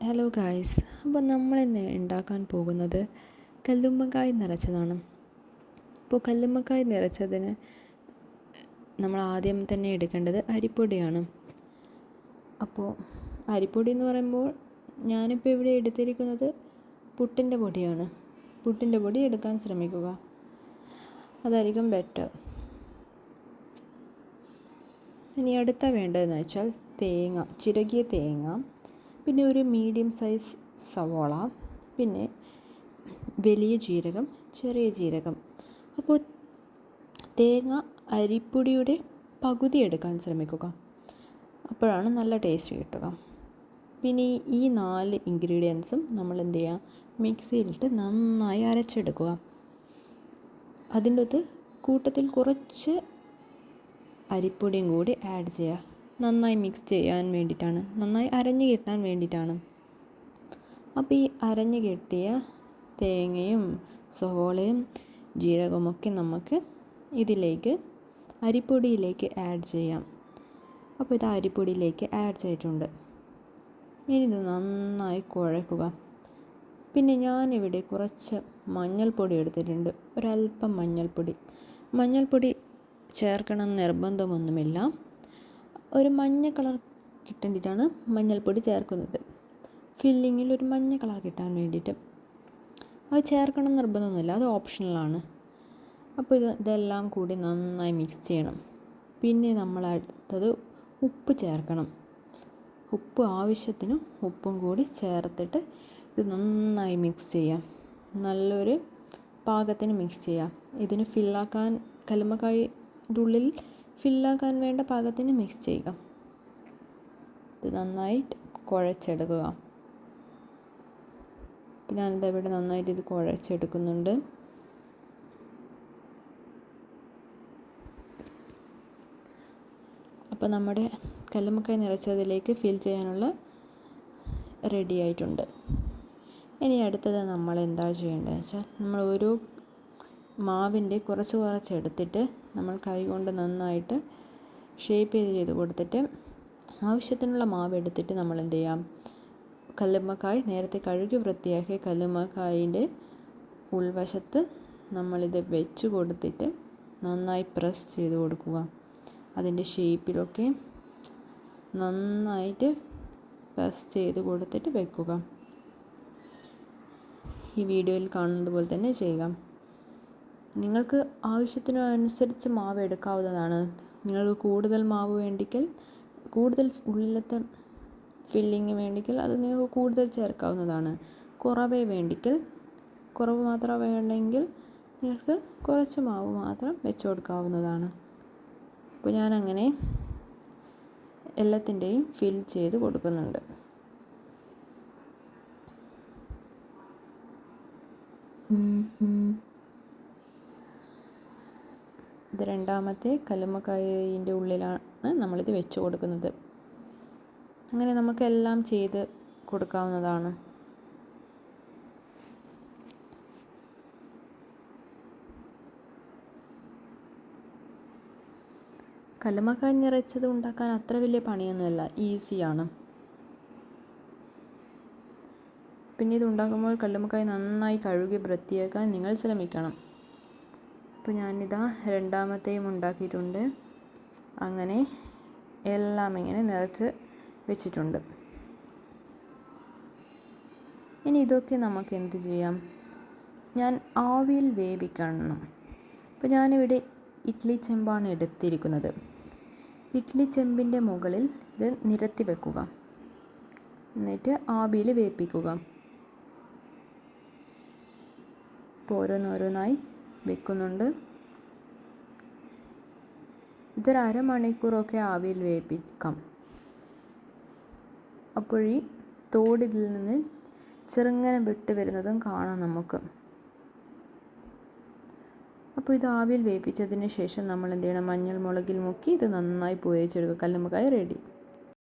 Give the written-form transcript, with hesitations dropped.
Hello guys, അപ്പോൾ നമ്മളിന്ന് ഉണ്ടാക്കാൻ പോകുന്നത് കല്ലുമ്മക്കായ് നിറച്ചതാണ്. അപ്പോൾ കല്ലുമ്മക്കായ് നിറച്ചതിന് നമ്മൾ ആദ്യം തന്നെ എടുക്കേണ്ടത് അരിപ്പൊടിയാണ്. അപ്പോൾ അരിപ്പൊടി എന്ന് പറയുമ്പോൾ ഞാനിപ്പോൾ ഇവിടെ എടുത്തിരിക്കുന്നത് പുട്ടിൻ്റെ പൊടിയാണ്. പുട്ടിൻ്റെ പൊടി എടുക്കാൻ ശ്രമിക്കുക, അതായിരിക്കും ബെറ്റർ. ഇനി അടുത്ത വേണ്ടതെന്ന് വെച്ചാൽ തേങ്ങ, ചിരകിയ തേങ്ങ, പിന്നെ ഒരു മീഡിയം സൈസ് സവോള, പിന്നെ വലിയ ജീരകം, ചെറിയ ജീരകം. അപ്പോൾ തേങ്ങ അരിപ്പൊടിയുടെ പകുതി എടുക്കാൻ ശ്രമിക്കുക, അപ്പോഴാണ് നല്ല ടേസ്റ്റ് കിട്ടുക. പിന്നെ ഈ 4 ഇൻഗ്രീഡിയൻസും നമ്മൾ എന്ത് ചെയ്യുക, മിക്സിയിലിട്ട് നന്നായി അരച്ചെടുക്കുക. അതിൻ്റെ കൂട്ടത്തിൽ കുറച്ച് അരിപ്പൊടിയും കൂടി ആഡ് ചെയ്യുക. നന്നായി മിക്സ് ചെയ്യാൻ വേണ്ടിയിട്ടാണ്, നന്നായി അരഞ്ഞ് കിട്ടാൻ വേണ്ടിയിട്ടാണ്. അപ്പോൾ ഈ അരഞ്ഞ് കിട്ടിയ തേങ്ങയും സവോളയും ജീരകമൊക്കെ നമുക്ക് ഇതിലേക്ക് അരിപ്പൊടിയിലേക്ക് ആഡ് ചെയ്യാം. അപ്പോൾ ഇത് അരിപ്പൊടിയിലേക്ക് ആഡ് ചെയ്തിട്ടുണ്ട്. ഇനി ഇത് നന്നായി കുഴക്കുക. പിന്നെ ഞാനിവിടെ കുറച്ച് മഞ്ഞൾപ്പൊടി എടുത്തിട്ടുണ്ട്, ഒരല്പം മഞ്ഞൾപ്പൊടി ചേർക്കണം നിർബന്ധമൊന്നുമില്ല. ഒരു മഞ്ഞ കളർ കിട്ടേണ്ടിയിട്ടാണ് മഞ്ഞൾപ്പൊടി ചേർക്കുന്നത്, ഫില്ലിങ്ങിൽ ഒരു മഞ്ഞ കളർ കിട്ടാൻ വേണ്ടിയിട്ട്. അത് ചേർക്കണം നിർബന്ധമൊന്നുമില്ല, അത് ഓപ്ഷണലാണ്. അപ്പോൾ ഇതെല്ലാം കൂടി നന്നായി മിക്സ് ചെയ്യണം. പിന്നെ നമ്മൾ അടുത്തത് ഉപ്പ് ചേർക്കണം. ഉപ്പ് ആവശ്യത്തിന് ഉപ്പും കൂടി ചേർത്തിട്ട് ഇത് നന്നായി മിക്സ് ചെയ്യാം. നല്ലൊരു പാകത്തിന് മിക്സ് ചെയ്യാം. ഇതിന് ഫില്ലാക്കാൻ, കല്ലുമ്മക്കായുടെ ഉള്ളിൽ ഫില്ലാക്കാൻ വേണ്ട പാകത്തിന് മിക്സ് ചെയ്യുക. ഇത് നന്നായിട്ട് കുഴച്ചെടുക്കുക. ഞാനിത് ഇവിടെ നന്നായിട്ട് ഇത് കുഴച്ചെടുക്കുന്നുണ്ട്. അപ്പോൾ നമ്മുടെ കല്ലുമ്മക്കായ് നിറച്ചതിലേക്ക് ഫിൽ ചെയ്യാനുള്ള റെഡി ആയിട്ടുണ്ട്. ഇനി അടുത്തത് നമ്മൾ എന്താ ചെയ്യേണ്ടതെന്ന് വെച്ചാൽ, നമ്മൾ ഓരോ മാവിൻ്റെ കുറച്ച് എടുത്തിട്ട് നമ്മൾ കൈ കൊണ്ട് നന്നായിട്ട് ഷേപ്പ് ചെയ്ത് കൊടുത്തിട്ട് ആവശ്യത്തിനുള്ള മാവ് എടുത്തിട്ട് നമ്മൾ എന്ത് ചെയ്യാം, കല്ലുമ്മക്കായ് നേരത്തെ കഴുകി വൃത്തിയാക്കിയ കല്ലുമ്മക്കായിൻ്റെ ഉൾവശത്ത് നമ്മളിത് വെച്ച് കൊടുത്തിട്ട് നന്നായി പ്രസ് ചെയ്ത് കൊടുക്കുക. അതിൻ്റെ ഷേപ്പിലൊക്കെ നന്നായിട്ട് പ്രസ് ചെയ്ത് കൊടുത്തിട്ട് വെക്കുക. ഈ വീഡിയോയിൽ കാണുന്നത് പോലെ തന്നെ ചെയ്യുക. നിങ്ങൾക്ക് ആവശ്യത്തിനനുസരിച്ച് മാവ് എടുക്കാവുന്നതാണ്. നിങ്ങൾക്ക് കൂടുതൽ മാവ് വേണ്ടിക്കൽ, കൂടുതൽ ഉള്ളിലത്തെ ഫില്ലിങ് വേണ്ടിക്കൽ അത് നിങ്ങൾക്ക് കൂടുതൽ ചേർക്കാവുന്നതാണ്. കുറവ് മാത്രം വേണമെങ്കിൽ നിങ്ങൾക്ക് കുറച്ച് മാവ് മാത്രം വെച്ച് കൊടുക്കാവുന്നതാണ്. അപ്പോൾ ഞാനങ്ങനെ എല്ലാത്തിൻ്റെയും ഫിൽ ചെയ്ത് കൊടുക്കുന്നുണ്ട്. ഇത് രണ്ടാമത്തെ കല്ലുമ്മക്കായിൻ്റെ ഉള്ളിലാണ് നമ്മളിത് വെച്ച് കൊടുക്കുന്നത്. അങ്ങനെ നമുക്കെല്ലാം ചെയ്ത് കൊടുക്കാവുന്നതാണ്. കല്ലുമ്മക്കായ് നിറച്ചത് ഉണ്ടാക്കാൻ അത്ര വലിയ പണിയൊന്നുമില്ല, ഈസിയാണ്. പിന്നെ ഇത് ഉണ്ടാക്കുമ്പോൾ കല്ലുമ്മക്കായ് നന്നായി കഴുകി വൃത്തിയാക്കാൻ നിങ്ങൾ ശ്രമിക്കണം. അപ്പോൾ ഞാനിതാ രണ്ടാമത്തെയും ഉണ്ടാക്കിയിട്ടുണ്ട്. അങ്ങനെ എല്ലാം ഇങ്ങനെ നിറച്ച് വെച്ചിട്ടുണ്ട്. ഇനി ഇതൊക്കെ നമുക്ക് എന്ത് ചെയ്യാം, ഞാൻ ആവിയിൽ വേവിക്കണം. അപ്പോൾ ഞാനിവിടെ ഇഡ്ഡലി ചെമ്പാണ് എടുത്തിരിക്കുന്നത്. ഇഡ്ഡലി ചെമ്പിൻ്റെ മുകളിൽ ഇത് നിരത്തി വെക്കുക, എന്നിട്ട് ആവിയിൽ വേവിപ്പിക്കുക. അപ്പോൾ ഓരോന്നോരോന്നായി വെക്കുന്നുണ്ട്. ഇതൊരു അരമണിക്കൂറൊക്കെ ആവിയിൽ വേവിപ്പിക്കാം. അപ്പോഴീ തോടിൽ നിന്ന് ചെറുങ്ങനെ വിട്ട് വരുന്നതും കാണാം നമുക്ക്. അപ്പോൾ ഇത് ആവിയിൽ വേവിച്ചതിന് ശേഷം നമ്മൾ എന്ത് ചെയ്യണം, മഞ്ഞൾ മുളകിൽ മുക്കി ഇത് നന്നായി പൊരിച്ചെടുക്കുക. കല്ലുമ്മക്കായ് റെഡി.